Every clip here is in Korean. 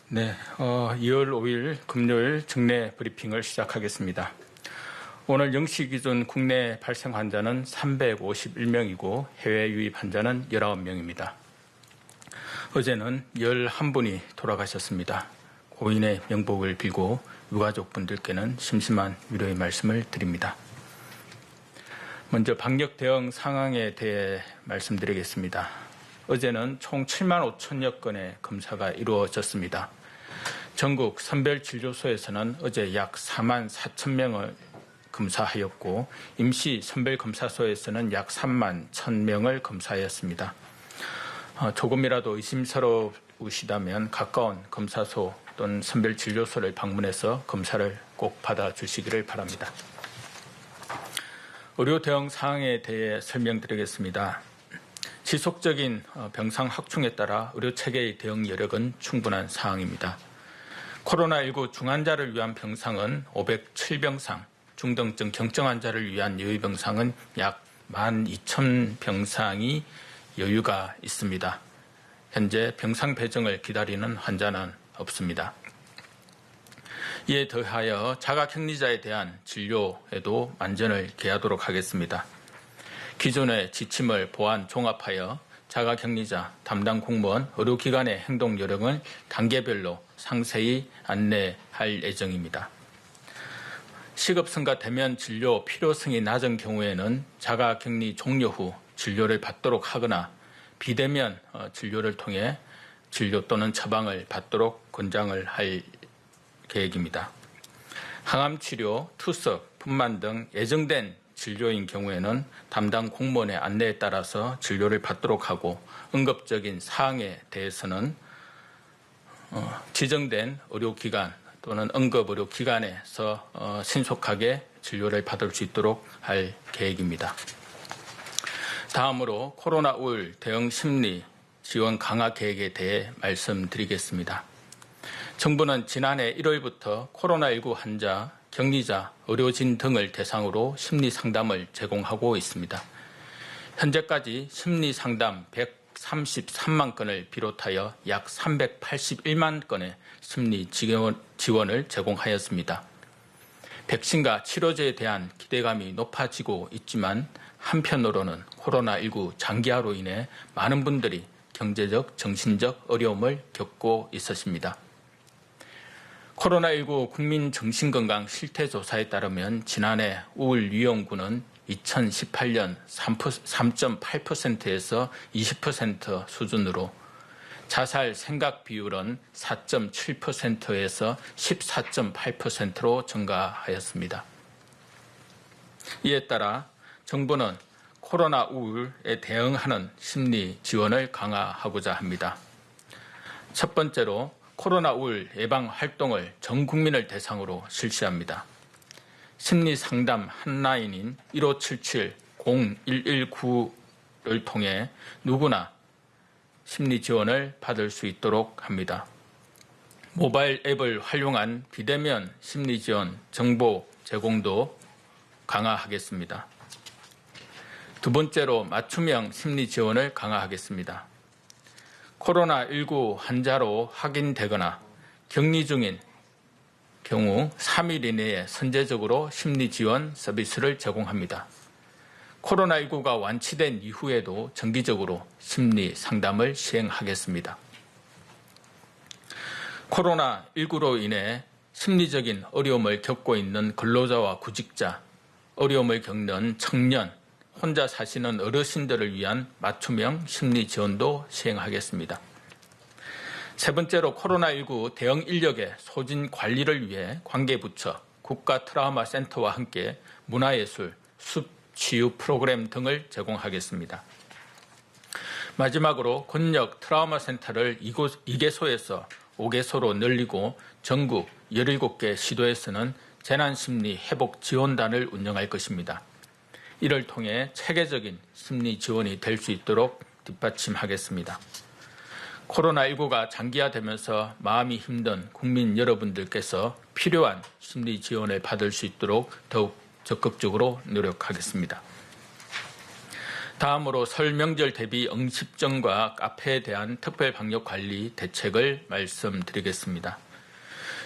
네, 2월 5일 금요일 정례 브리핑을 시작하겠습니다. 오늘 0시 기준 국내 발생 환자는 351명이고 해외 유입 환자는 19명입니다. 어제는 11분이 돌아가셨습니다. 고인의 명복을 빌고 유가족분들께는 심심한 위로의 말씀을 드립니다. 먼저 방역 대응 상황에 대해 말씀드리겠습니다. 어제는 총 7만 5천여 건의 검사가 이루어졌습니다. 전국 선별진료소에서는 어제 약 4만 4천 명을 검사하였고 임시 선별검사소에서는 약 3만 1천 명을 검사하였습니다. 조금이라도 의심스러우시다면 가까운 검사소 또는 선별진료소를 방문해서 검사를 꼭 받아주시기를 바랍니다. 의료 대응 사항에 대해 설명드리겠습니다. 지속적인 병상 확충에 따라 의료체계의 대응 여력은 충분한 사항입니다. 코로나19 중환자를 위한 병상은 507병상, 중등증 경증 환자를 위한 여유병상은 약 12,000병상이 여유가 있습니다. 현재 병상 배정을 기다리는 환자는 없습니다. 이에 더하여 자가격리자에 대한 진료에도 만전을 기하도록 하겠습니다. 기존의 지침을 보완 종합하여 자가격리자, 담당 공무원, 의료기관의 행동 요령을 단계별로 상세히 안내할 예정입니다. 시급성과 대면 진료 필요성이 낮은 경우에는 자가격리 종료 후 진료를 받도록 하거나 비대면 진료를 통해 진료 또는 처방을 받도록 권장을 할 계획입니다. 항암치료, 투석, 분만 등 예정된 진료인 경우에는 담당 공무원의 안내에 따라서 진료를 받도록 하고 응급적인 사항에 대해서는 지정된 의료기관 또는 응급의료기관에서 신속하게 진료를 받을 수 있도록 할 계획입니다. 다음으로 코로나 우울 대응 심리 지원 강화 계획에 대해 말씀드리겠습니다. 정부는 지난해 1월부터 코로나19 환자, 격리자, 의료진 등을 대상으로 심리 상담을 제공하고 있습니다. 현재까지 심리 상담 133만 건을 비롯하여 약 381만 건의 심리 지원을 제공하였습니다. 백신과 치료제에 대한 기대감이 높아지고 있지만 한편으로는 코로나19 장기화로 인해 많은 분들이 경제적, 정신적 어려움을 겪고 있었습니다. 코로나19 국민정신건강 실태조사에 따르면 지난해 우울위험군은 2018년 3.8%에서 20% 수준으로 자살 생각 비율은 4.7%에서 14.8%로 증가하였습니다. 이에 따라 정부는 코로나 우울에 대응하는 심리 지원을 강화하고자 합니다. 첫 번째로 코로나 우울 예방 활동을 전 국민을 대상으로 실시합니다. 심리 상담 한라인인 1577-0119를 통해 누구나 심리 지원을 받을 수 있도록 합니다. 모바일 앱을 활용한 비대면 심리 지원 정보 제공도 강화하겠습니다. 두 번째로 맞춤형 심리 지원을 강화하겠습니다. 코로나19 환자로 확인되거나 격리 중인 경우 3일 이내에 선제적으로 심리 지원 서비스를 제공합니다. 코로나19가 완치된 이후에도 정기적으로 심리 상담을 시행하겠습니다. 코로나19로 인해 심리적인 어려움을 겪고 있는 근로자와 구직자, 어려움을 겪는 청년, 혼자 사시는 어르신들을 위한 맞춤형 심리 지원도 시행하겠습니다. 세 번째로 코로나19 대응 인력의 소진 관리를 위해 관계부처, 국가트라우마센터와 함께 문화예술, 숲치유 프로그램 등을 제공하겠습니다. 마지막으로 권역 트라우마센터를 2개소에서 5개소로 늘리고 전국 17개 시도에서는 재난심리 회복 지원단을 운영할 것입니다. 이를 통해 체계적인 심리 지원이 될 수 있도록 뒷받침하겠습니다. 코로나19가 장기화되면서 마음이 힘든 국민 여러분들께서 필요한 심리 지원을 받을 수 있도록 더욱 적극적으로 노력하겠습니다. 다음으로 설 명절 대비 음식점과 카페에 대한 특별 방역 관리 대책을 말씀드리겠습니다.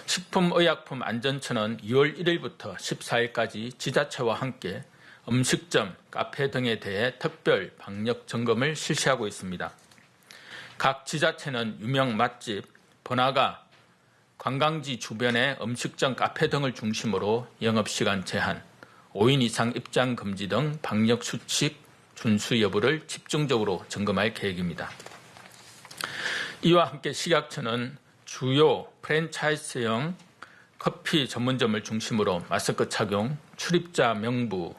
식품의약품안전처는 2월 1일부터 14일까지 지자체와 함께 음식점, 카페 등에 대해 특별 방역 점검을 실시하고 있습니다. 각 지자체는 유명 맛집, 번화가, 관광지 주변의 음식점, 카페 등을 중심으로 영업시간 제한, 5인 이상 입장 금지 등 방역 수칙 준수 여부를 집중적으로 점검할 계획입니다. 이와 함께 식약처는 주요 프랜차이즈형 커피 전문점을 중심으로 마스크 착용, 출입자 명부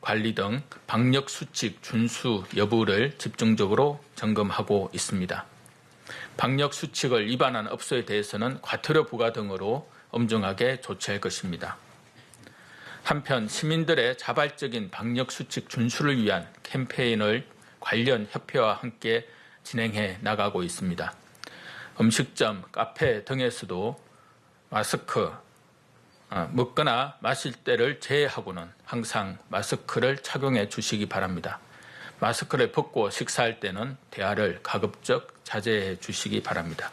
관리 등 방역 수칙 준수 여부를 집중적으로 점검하고 있습니다. 방역 수칙을 위반한 업소에 대해서는 과태료 부과 등으로 엄중하게 조치할 것입니다. 한편 시민들의 자발적인 방역 수칙 준수를 위한 캠페인을 관련 협회와 함께 진행해 나가고 있습니다. 음식점, 카페 등에서도 마스크, 먹거나 마실 때를 제외하고는 항상 마스크를 착용해 주시기 바랍니다. 마스크를 벗고 식사할 때는 대화를 가급적 자제해 주시기 바랍니다.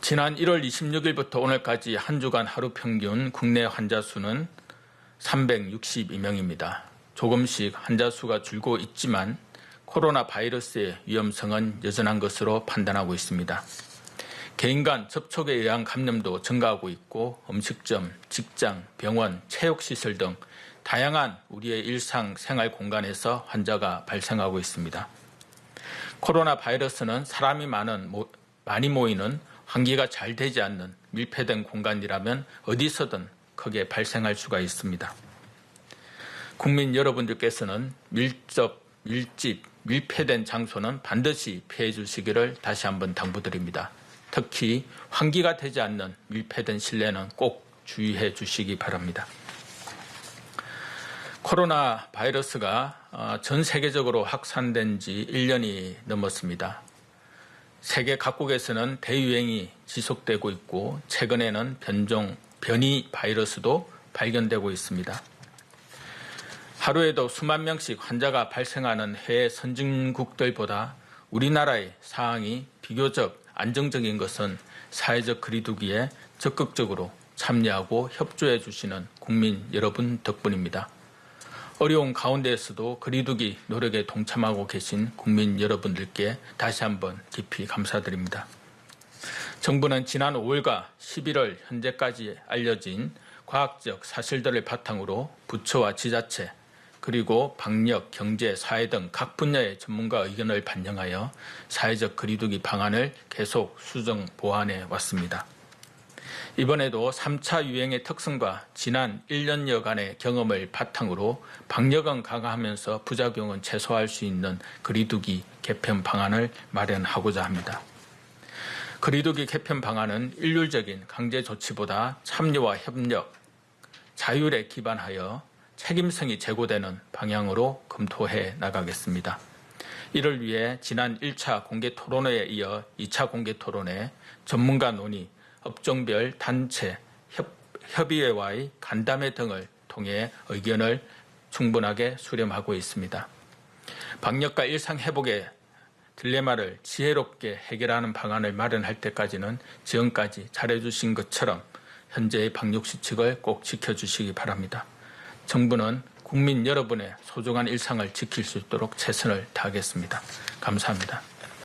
지난 1월 26일부터 오늘까지 한 주간 하루 평균 국내 환자 수는 362명입니다. 조금씩 환자 수가 줄고 있지만 코로나 바이러스의 위험성은 여전한 것으로 판단하고 있습니다. 개인 간 접촉에 의한 감염도 증가하고 있고 음식점, 직장, 병원, 체육시설 등 다양한 우리의 일상생활 공간에서 환자가 발생하고 있습니다. 코로나 바이러스는 사람이 많이 모이는 환기가 잘 되지 않는 밀폐된 공간이라면 어디서든 크게 발생할 수가 있습니다. 국민 여러분들께서는 밀집, 밀폐된 장소는 반드시 피해 주시기를 다시 한번 당부드립니다. 특히 환기가 되지 않는 밀폐된 실내는 꼭 주의해 주시기 바랍니다. 코로나 바이러스가 전 세계적으로 확산된 지 1년이 넘었습니다. 세계 각국에서는 대유행이 지속되고 있고 최근에는 변이 바이러스도 발견되고 있습니다. 하루에도 수만 명씩 환자가 발생하는 해외 선진국들보다 우리나라의 상황이 비교적 안정적인 것은 사회적 거리두기에 적극적으로 참여하고 협조해 주시는 국민 여러분 덕분입니다. 어려운 가운데에서도 거리두기 노력에 동참하고 계신 국민 여러분들께 다시 한번 깊이 감사드립니다. 정부는 지난 5월과 11월 현재까지 알려진 과학적 사실들을 바탕으로 부처와 지자체 그리고 방역, 경제, 사회 등 각 분야의 전문가 의견을 반영하여 사회적 거리두기 방안을 계속 수정 보완해 왔습니다. 이번에도 3차 유행의 특성과 지난 1년여간의 경험을 바탕으로 방역은 강화하면서 부작용은 최소화할 수 있는 거리두기 개편 방안을 마련하고자 합니다. 거리두기 개편 방안은 일률적인 강제 조치보다 참여와 협력, 자율에 기반하여 책임성이 제고되는 방향으로 검토해 나가겠습니다. 이를 위해 지난 1차 공개 토론회에 이어 2차 공개 토론회, 전문가 논의, 업종별 단체, 협의회와의 간담회 등을 통해 의견을 충분하게 수렴하고 있습니다. 방역과 일상 회복의 딜레마를 지혜롭게 해결하는 방안을 마련할 때까지는 지금까지 잘해주신 것처럼 현재의 방역 수칙을 꼭 지켜주시기 바랍니다. 정부는 국민 여러분의 소중한 일상을 지킬 수 있도록 최선을 다하겠습니다. 감사합니다.